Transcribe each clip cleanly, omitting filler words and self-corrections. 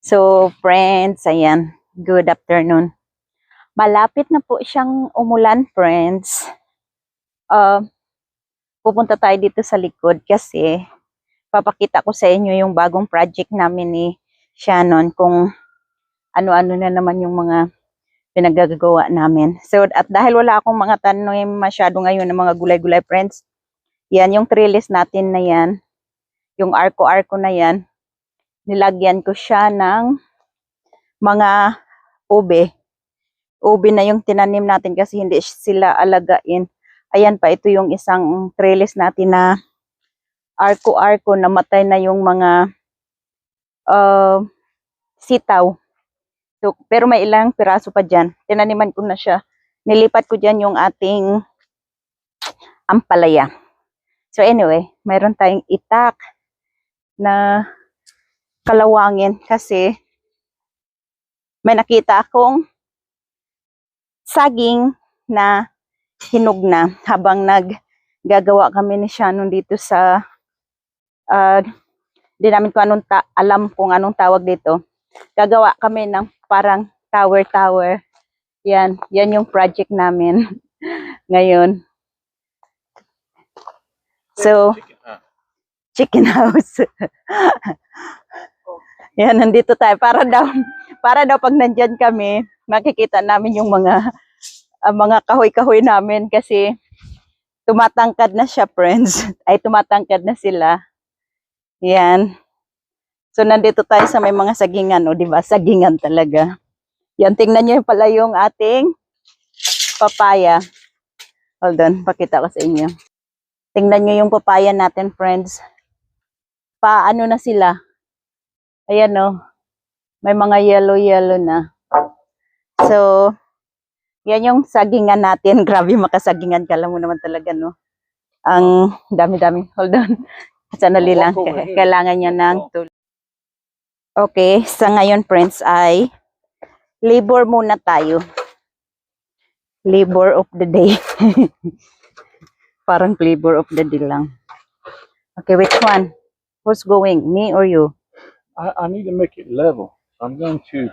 So, friends, ayan. Good afternoon. Malapit na po siyang umulan, friends. Pupunta tayo dito sa likod kasi papakita ko sa inyo yung bagong project namin ni Shannon kung ano-ano na naman yung mga pinagagawa namin. So, at dahil wala akong mga tanim masyado ngayon ng mga gulay-gulay, friends, yan yung trellis natin na yan, yung arko-arko na yan, nilagyan ko siya ng mga ube. Ube na yung tinanim natin kasi hindi sila alagain. Ayan pa, ito yung isang trellis natin na arko-arko, namatay na yung mga sitaw. So, pero may ilang piraso pa dyan. Tinaniman ko na siya. Nilipat ko dyan yung ating ampalaya. So anyway, mayroon tayong itak na kalawangin kasi may nakita akong saging na hinog na habang naggagawa kami ni Shannon dito sa di namin ko alam kung anong tawag dito. Gagawa kami ng parang tower. Yan yung project namin ngayon. So, chicken house. Yan, nandito tayo para daw pag nandyan kami, makikita namin yung mga kahoy-kahoy namin kasi tumatangkad na siya, friends. Ay, tumatangkad na sila. Yan. So, nandito tayo sa may mga sagingan, o, diba? Sagingan talaga. Yan, tingnan nyo pala yung ating papaya. Hold on, pakita ko sa inyo. Tingnan nyo yung papaya natin, friends. Paano na sila? Ayan, o. May mga yellow na. So, yan yung sagingan natin. Grabe, makasagingan ka lang mo naman talaga, no? Ang dami-dami. Hold on. Sanali lang. Kailangan niya ng tulong. Okay, sa ngayon, friends, ay labor muna tayo. Labor of the day. Parang labor of the day lang. Okay, which one? Who's going? Me or you? I need to make it level. I'm going to...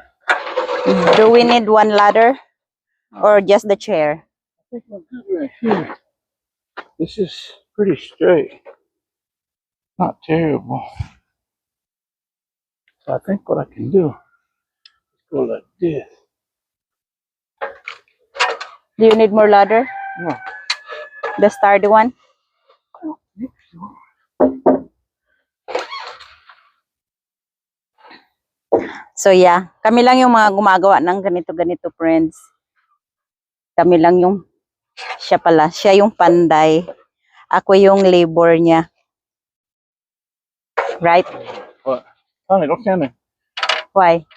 Do we need one ladder? Or just the chair? I think I'm good right here. This is pretty straight. Not terrible. So I think what I can do is go like this. Do you need more ladder? No. The sturdy one? So yeah, kami lang yung mga gumagawa ng ganito-ganito, friends. Kami lang yung, siya yung panday. Ako yung labor niya. Right? What? Honey, don't stand there. Why?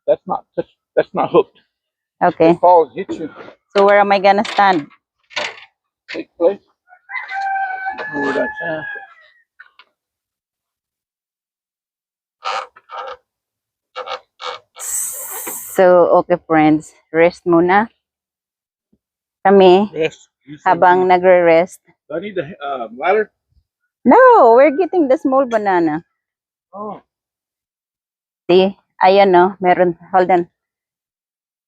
That's not hooked. Okay. It falls, hit you. So where am I gonna stand? Take place. Over that side. So, okay, friends. Rest muna. Kami, Yes. habang nagre-rest. Do I need the ladder? No, we're getting the small banana. Oh. See? Ayan, no? Meron, hold on.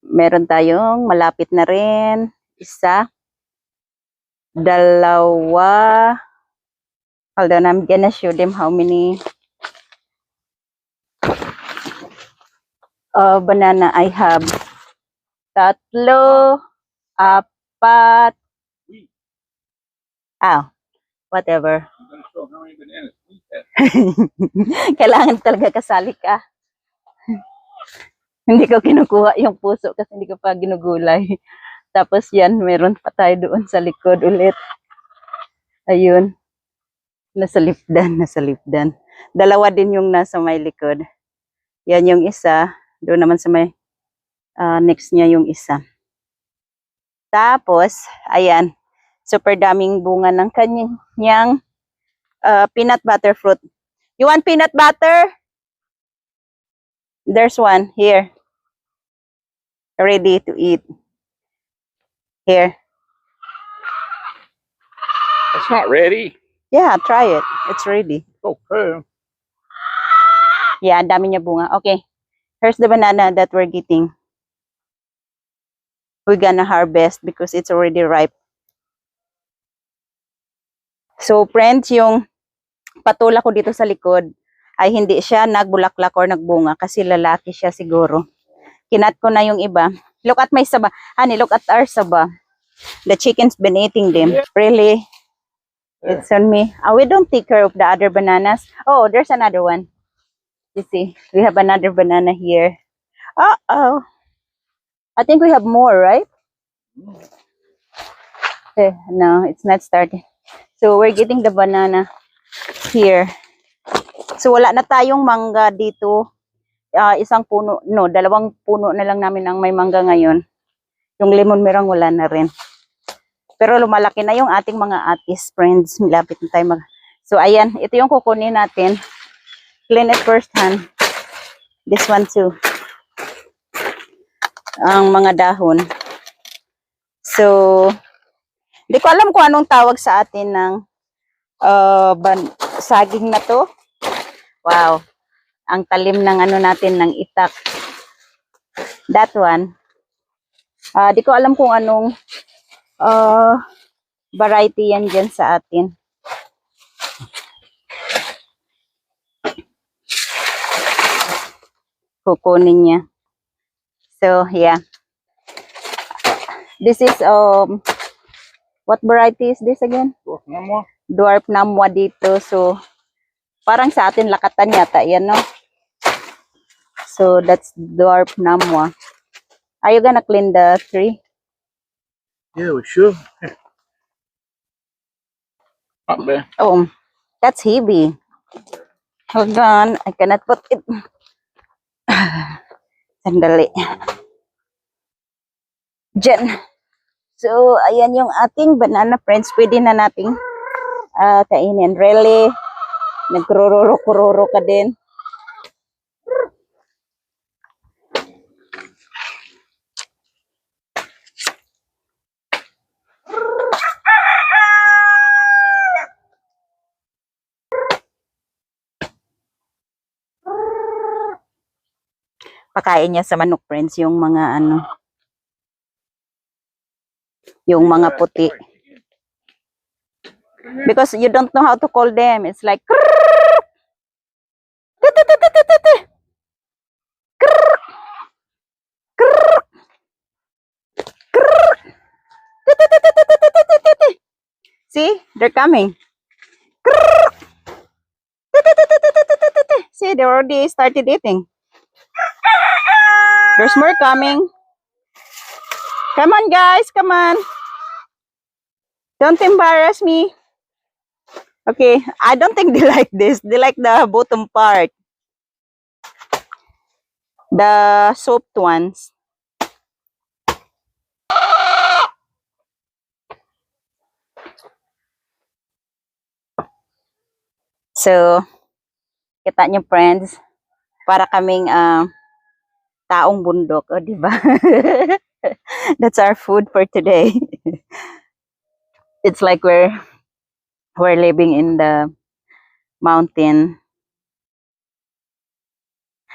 Meron tayong malapit na rin. Isa. Dalawa. Hold on, I'm gonna show them how many banana I have. Tatlo. Apat. Whatever. I'm going to show how many bananas we have. Kailangan talaga kasali ka. Hindi ko kinukuha yung puso kasi hindi ko pa ginugulay. Tapos yan, meron pa tayo doon sa likod ulit. Ayun. Nasa lipdan. Dalawa din yung nasa may likod. Yan yung isa. Doon naman sa may next niya yung isa. Tapos, ayan. Super daming bunga ng kanyang peanut butter fruit. You want peanut butter? There's one here. Ready to eat. Here. It's not ready. Yeah, try it. It's ready. Okay. Yeah, ang dami niya bunga. Okay. Here's the banana that we're getting. We're gonna harvest because it's already ripe. So, friends, yung patula ko dito sa likod ay hindi siya nagbulaklak or nagbunga kasi lalaki siya siguro. Kinat ko na yung iba. Look at my saba. Honey, look at our saba. The chicken's been eating them. Really? It's on me. We don't take care of the other bananas. Oh, there's another one. You see, we have another banana here. Uh-oh. I think we have more, right? No, it's not starting. So, we're getting the banana here. So, wala na tayong mangga dito. Isang puno, no, dalawang puno na lang namin ang may mangga ngayon. Yung lemon meringue wala na rin. Pero lumalaki na yung ating mga atis, friends. Malapit na tayo So, ayan, ito yung kukunin natin. Clean it first hand. This one too. Ang mga dahon. So, hindi ko alam kung anong tawag sa atin ng saging na to. Wow. Ang talim ng ano natin, ng itak. That one. Di ko alam kung anong variety yan dyan sa atin. Kukunin niya. So, yeah. This is, what variety is this again? Dwarf namwa dito. So, parang sa atin lakatan yata yan, no? So, that's dwarf namwa. Are you gonna clean the tree? Yeah, we should. Not bad. Oh, that's heavy. Hold on. I cannot put it. Sandali. Diyan. So, ayan yung ating banana, friends. Pwede na nating kainin. Really? Nagkururo-kururo ka din. Pakain niya sa manok, friends, yung mga ano, yung mga puti. Because you don't know how to call them. It's like see, they're coming. See, they already started eating. There's more coming. Come on, guys. Come on. Don't embarrass me. Okay, I don't think they like this. They like the bottom part. The soaked ones. So, kita nyo, friends, para kaming taong bundok, oh, di ba? That's our food for today. It's like we're living in the mountain.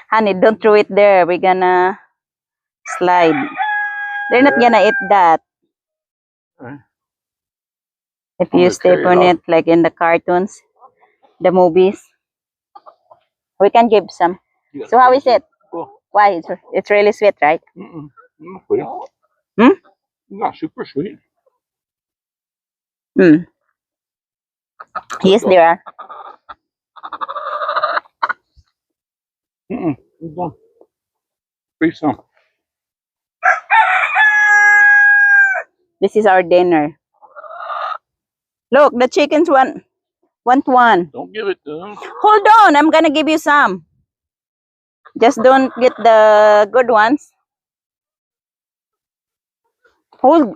Honey, don't throw it there. We're gonna slide. They're not gonna eat that. If you step on it, like in the cartoons, the movies, we can give some. So how is it? Cool. Why? It's really sweet, right? Not sweet. Hmm? Not super sweet. Hmm. Yes, there are. Free some. This is our dinner. Look, the chickens want one. Don't give it to them. Hold on, I'm gonna give you some. Just don't get the good ones. Hold.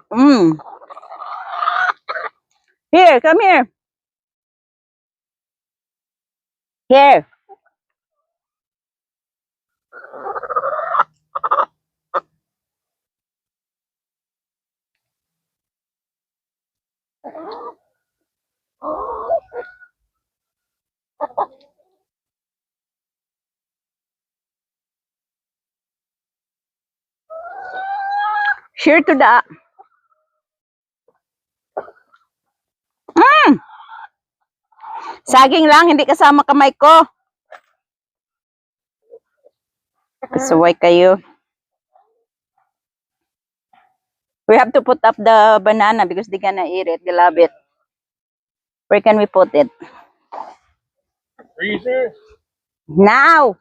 Here, come here. Here. Share to the... Saging lang, hindi kasama kamay ko. Kasuway kayo. We have to put up the banana because they gonna eat it. They love it. Where can we put it? Freezer? Now!